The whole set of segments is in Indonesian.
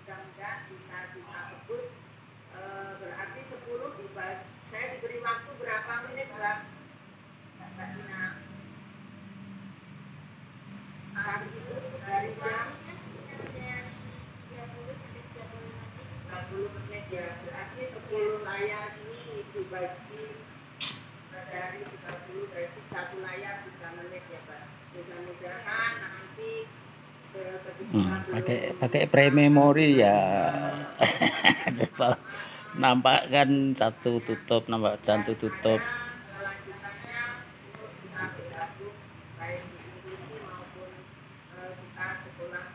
mudah-mudahan bisa kita kebut. Berarti 10 dibagi, saya diberi waktu berapa menit Mbak Tina? Saat itu dari jam 30 menit ya, berarti 10 layar ini dibagi dari 30 berarti 1 layar 3 menit ya Pak. Mudah-mudahan nanti pakai pre-memory ya. Nampak kan satu tutup, nampak satu tutup. Kelanjutannya untuk bisa bergabung baik di inklusi maupun kita sekolah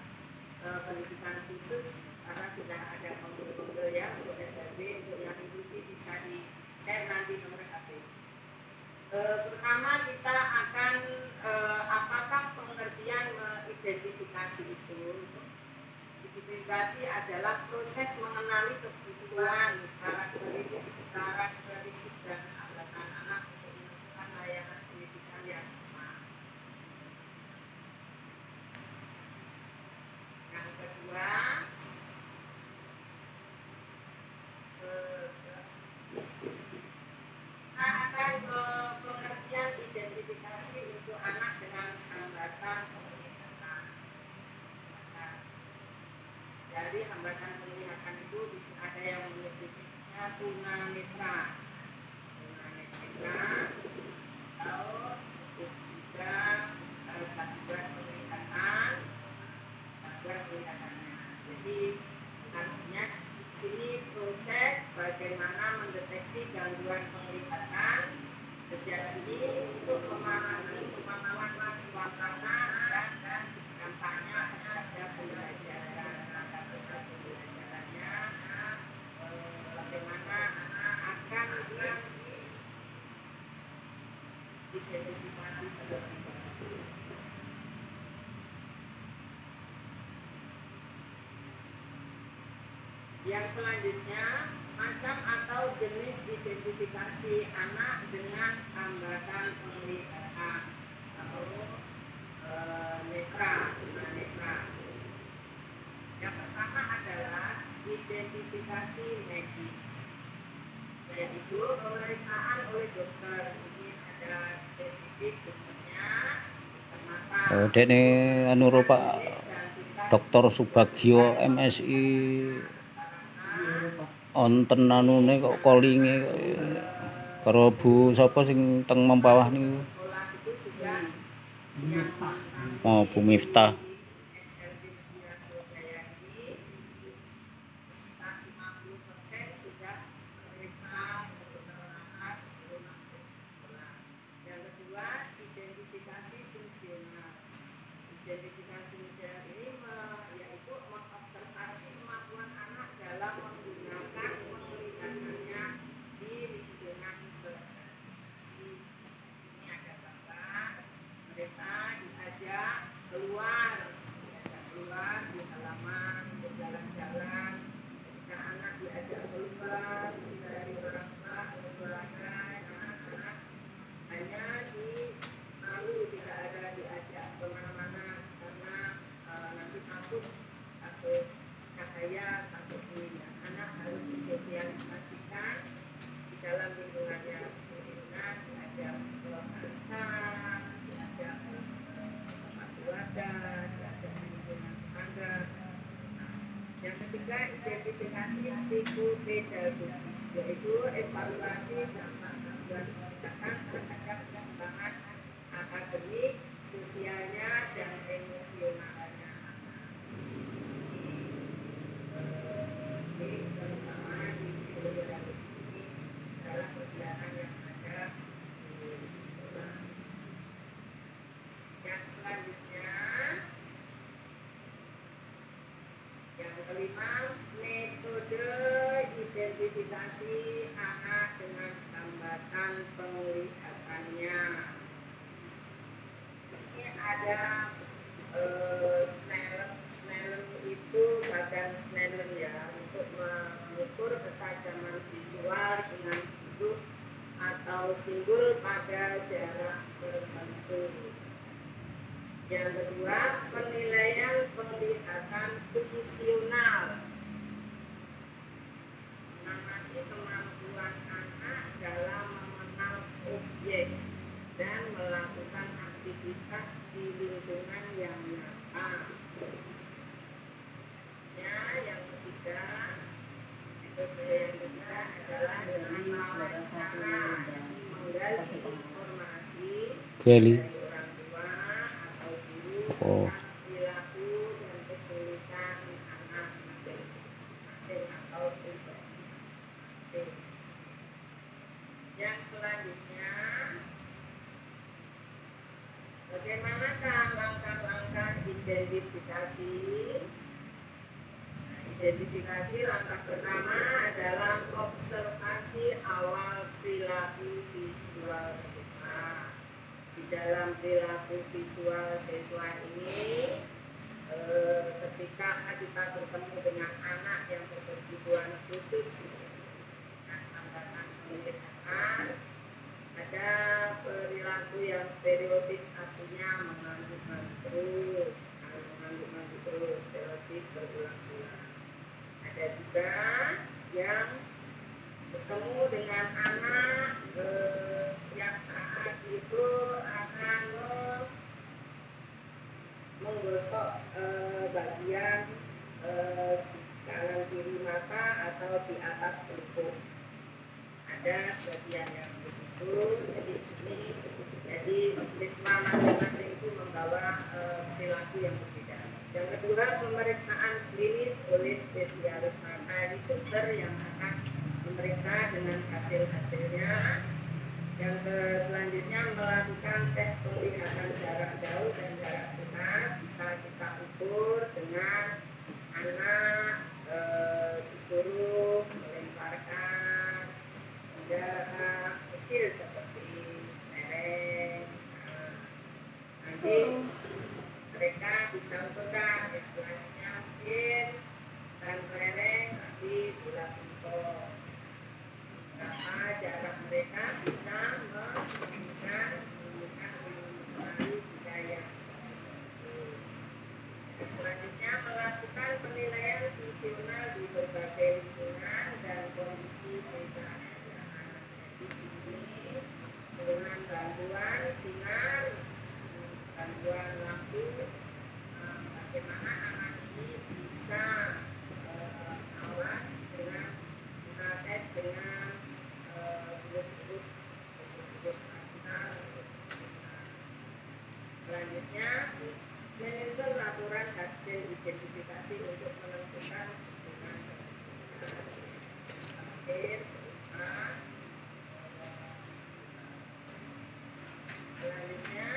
pendidikan khusus, karena sudah ada pembel ya untuk SLB, untuk yang inklusi bisa di share nanti nomor HP. Pertama kita akan apakah pengertian mengidentifikasi itu? Identifikasi adalah proses mengenali kebutuhan, karakteristik dan hambatan anak untuk menentukan layanan pendidikan yang tepat. Yang kedua, kita akan pengertian identifikasi untuk anak dengan hambatan penglihatan. Dari hambatan penglihatan itu ada yang menyebutnya tunanetra atau disebut juga gangguan penglihatan, gangguan penglihatannya. Jadi artinya di sini proses bagaimana mendeteksi gangguan penglihatan sejak dini untuk pemahaman suasana dan dampaknya terhadap pembelajaran. Bagaimana anak akan diidentifikasi terlebih dahulu. Yang selanjutnya, macam atau jenis identifikasi anak dengan hambatan penglihatan atau tunanetra. Yang pertama adalah identifikasi medis, yaitu pemeriksaan oleh dokter. Ini ada spesifik dokternya, mata. Oh, dek nih anu Pak Dr. Subagio MSI onten anune kok callinge karo Bu sapa sing teng Mempawah niku. Oh, Bu Miftah. Identifikasi fungsional ini yaitu mengobservasi kemampuan anak dalam menggunakan penglihatannya di lingkungan sehari-hari. Ini ada gambar mereka diajak keluar di halaman, berjalan-jalan. Ketika anak diajak keluar dari orang tua atau keluarga, anak-anak hanya di malu, tidak ada diajak kemana-mana karena nanti takut cahaya, takut bunyinya. Anak harus disosialisasikan di dalam lingkungannya, diajak ke pasar, diajak ke tempat keluarga, diajak ke lingkungan tetangga. Yang ketiga, identifikasi psikopedagogis, yaitu evaluasi dampak gangguan pendidikan terhadap perkembangan akademik, sosialnya, dan emosionalnya anak. Ini terutama di psikopedagogis ini adalah kegiatan yang ada di sekolah. Yang selanjutnya, yang kelima, metode identifikasi anak dengan hambatan penglihatannya. Ini ada Snellen itu badan Snellen ya, untuk mengukur ketajaman visual dengan bentuk atau simbol pada jarak tertentu. Yang kedua, penilaian penglihatan fungsional Kelly. dari orang tua atau guru Oh. tentang perilaku dan kesulitan anak masing-masing atau pribadi. Yang selanjutnya, bagaimanakah langkah-langkah identifikasi? Identifikasi langkah pertama adalah observasi awal perilaku visual siswa. Di dalam perilaku visual siswa ini, ketika kita bertemu dengan anak yang berkebutuhan khusus, hambatan penglihatan, ada perilaku yang stereotip, artinya mengangguk-angguk terus, stereotip berulang-ulang. Ada juga yang bertemu dengan anak setiap saat itu akan menggosok bagian kanan kiri mata atau di atas pelupuk. Ada sebagian yang begitu, jadi siswa masing-masing itu membawa perilaku yang berbeda. Yang kedua, pemeriksaan klinis oleh spesialis mata, ini dokter yang akan memeriksa dengan hasil-hasilnya. Yang selanjutnya, melakukan tes penglihatan jarak jauh dan jarak dekat, bisa kita ukur dengan anak disuruh melemparkan benda kecil seperti lereng. Nanti mereka bisa ukurkan, selanjutnya mungkin dan lereng tapi bila bentuk berapa jarak mereka bisa menemukan budaya. Selanjutnya, melakukan penilaian fungsional di berbagai lingkungan dan kondisi perencanaan. Jadi di sini dengan bantuan sinar, bantuan lampu, bagaimana anak ini bisa awas dengan tes dengan huruf-huruf selanjutnya, menyusun laporan hasil identifikasi untuk menentukan hubungan akhir. Selanjutnya,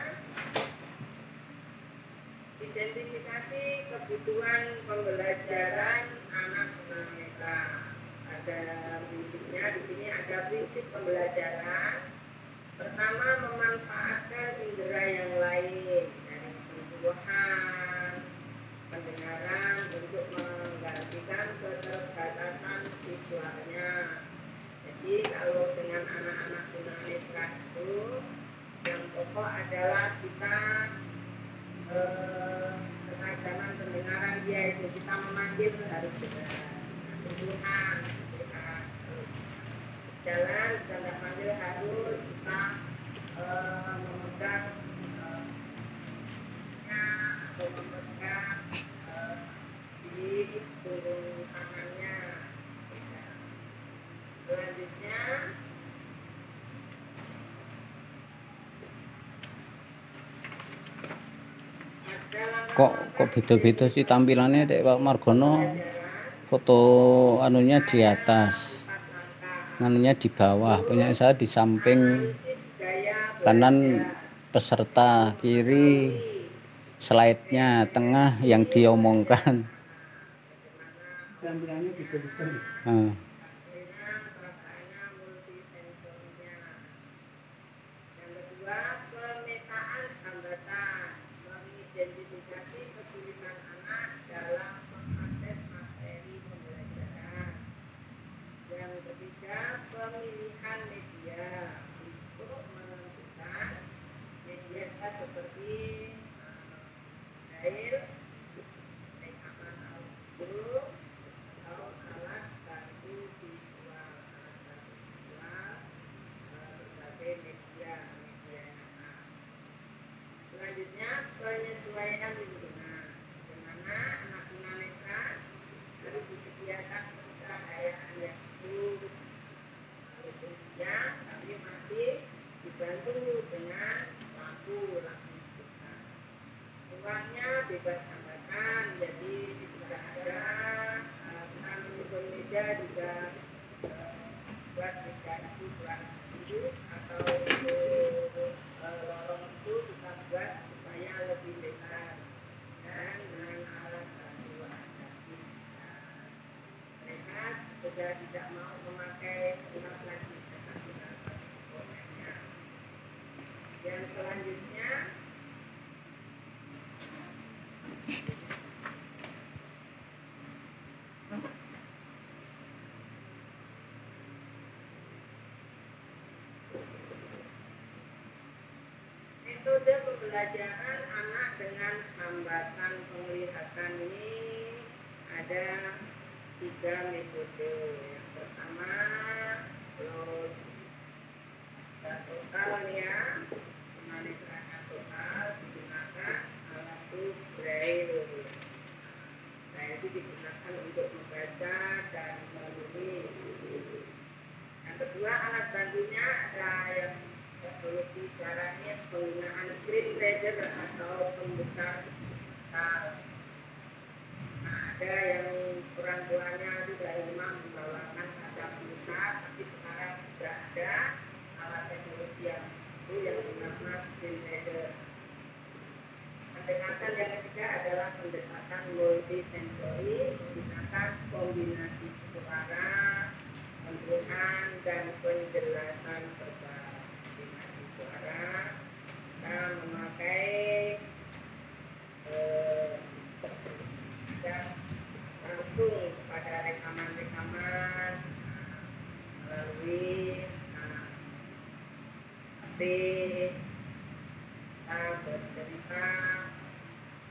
identifikasi kebutuhan pembelajaran anak tunanetra. Ada prinsipnya, di sini ada prinsip pembelajaran. Pertama, memanfaatkan indera yang lain dari sentuhan, pendengaran untuk menggantikan keterbatasan visualnya. Jadi kalau dengan anak-anak tunanetra itu yang pokok adalah kita ketajam pendengaran dia itu, kita memanggil harus jelas, sentuhan, jalan kita nggak panggil harus kita memegang atau memegang di punggung tangannya. Selanjutnya, kok beda-beda sih tampilannya Dek Pak Margono, foto anunya di atas, anunya di bawah, punya saya di samping kanan peserta, kiri slide-nya, tengah yang diomongkan. Tampilannya beda-beda. Identifikasi kesulitan anak dalam mengakses materi pembelajaran. Yang ketiga, pemilihan media untuk menentukan media seperti braille, rekaman audio, atau alat bantu visual, berbagai media. Selanjutnya, penyesuaian lingkungan, bagaimana anak tunanetra harus disediakan pencahayaan yang cukup, siang tapi masih dibantu dengan lampu bisa juga buat meja itu buat duduk atau untuk lorong itu kita buat supaya lebih lebar dan dengan alat bantu adaptif. Mereka sudah tidak mau memakai ulang lagi tetapi komponennya. Yang selanjutnya metode pembelajaran anak dengan hambatan penglihatan ini ada 3 metode. Yang pertama total ya, tunanetranya total digunakan alat braille. Braille itu digunakan untuk membaca dan menulis. Yang kedua alat bantunya ada yang teknologi caranya penggunaan screen reader atau pembesar digital. Nah, ada yang orang tuanya itu dari rumah membawakan kaca pembesar, tapi sekarang sudah ada alat teknologi yang bernama screen reader. Pendekatan yang ketiga adalah pendekatan multisensori, menggunakan kombinasi suara, sentuhan, dan penjelasan verbal. Kombinasi suara, kita memakai langsung pada rekaman-rekaman melalui HP, kita bercerita,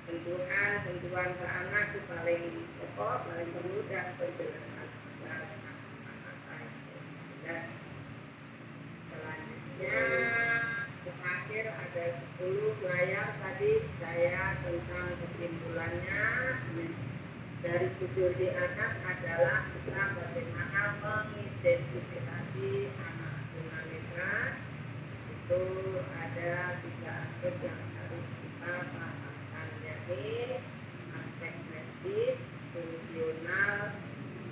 sentuhan ke anak itu paling pokok, paling perlu, dan penjelasan jelas. Selanjutnya terakhir ada 10 layar tadi saya tentang kesimpulannya dari judul di atas adalah kita bagaimana mengidentifikasi anak tunanetra. Itu ada 3 aspek yang harus kita pahamkan, yaitu aspek medis, fungsional,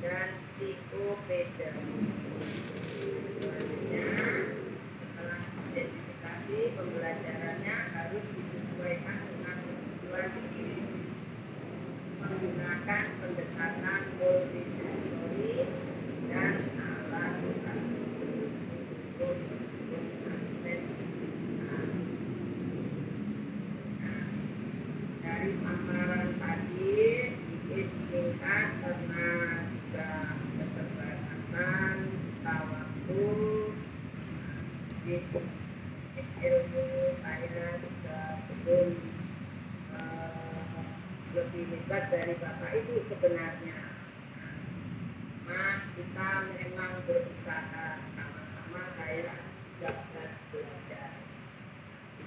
dan psikopedagogis. Selanjutnya setelah identifikasi, pembelajarannya harus disesuaikan dengan kebutuhan individu menggunakan pendekatan multisensori dan alat bantu khusus untuk mengakses. Dari paparan tadi sedikit singkat karena juga keterbatasan waktu, ilmu saya juga belum lebih hebat dari Bapak Ibu sebenarnya. Kita memang berusaha sama-sama, saya juga belajar.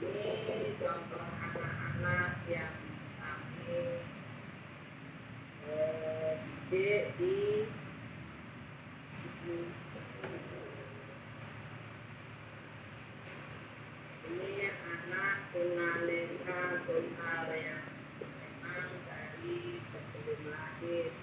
Ini contoh anak-anak yang kami didik di ini anak tunanetra total yang memang dari sebelum lahir.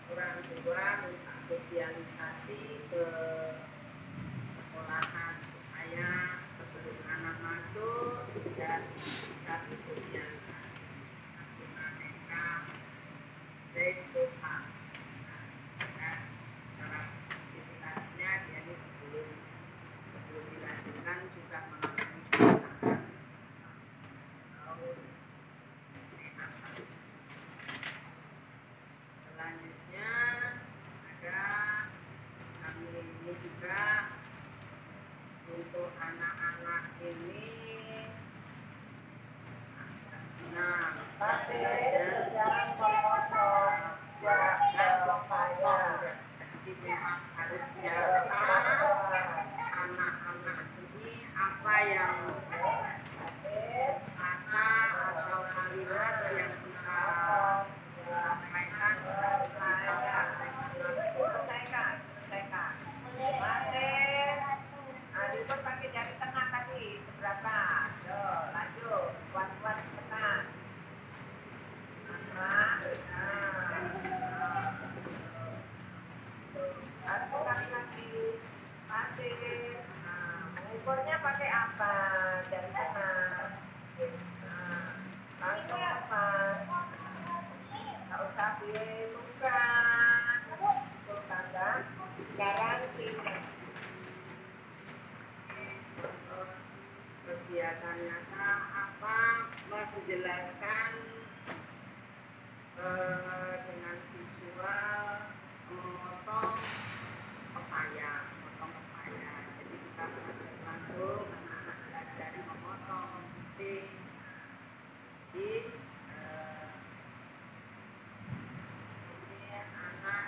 Orang tua minta sosialisasi ke sekolahan supaya sebelum anak masuk sudah bisa disosialisasi tunanetra dan total. Dan cara sosialisasinya jadi sebelum dilahirkan sudah mengalami kesusahan atau kesehatan. Selanjutnya ada kami ini juga untuk anak-anak ini tindakan nyata apa menjelaskan dengan visual memotong pepaya. Jadi kita langsung anak-anak belajar memotong, memetik. Jadi ini anak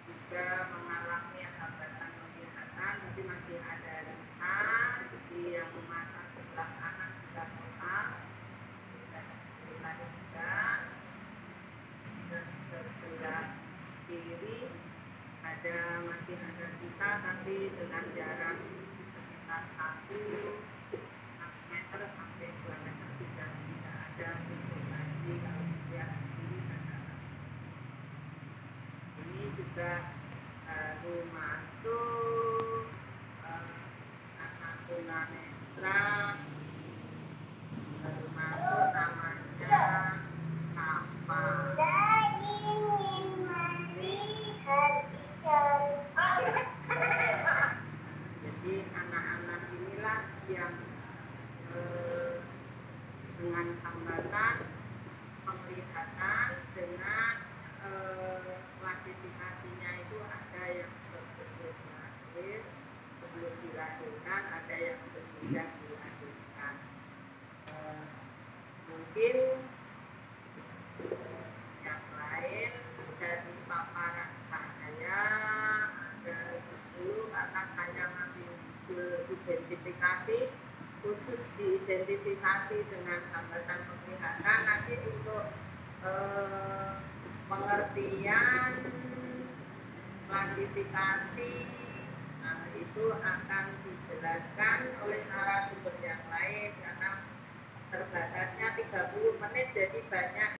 juga mengalami hambatan penglihatan, tapi masih ada sisa. Jadi yang mata sebelah kanan sudah total, kita juga, dan sebelah kiri masih ada sisa, tapi dengan jarak sekitar 1 meter sampai 2 meter tidak ada bentuk lagi kalau dilihat kiri dan kanan. Ini juga baru masuk anak tunanetra, baru masuk namanya Sapa. Jadi anak-anak inilah yang dengan hambatan penglihatan, dengan klasifikasinya itu ada yang sebelum dilahirkan, ada yang sesudah dilahirkan. Mungkin yang lain dari paparan saya ada 10 karena saya ngambil identifikasi, khusus diidentifikasi dengan hambatan penglihatan. Nanti untuk pengertian klasifikasi itu akan dijelaskan oleh narasumber yang lain karena terbatasnya 30 menit, jadi banyak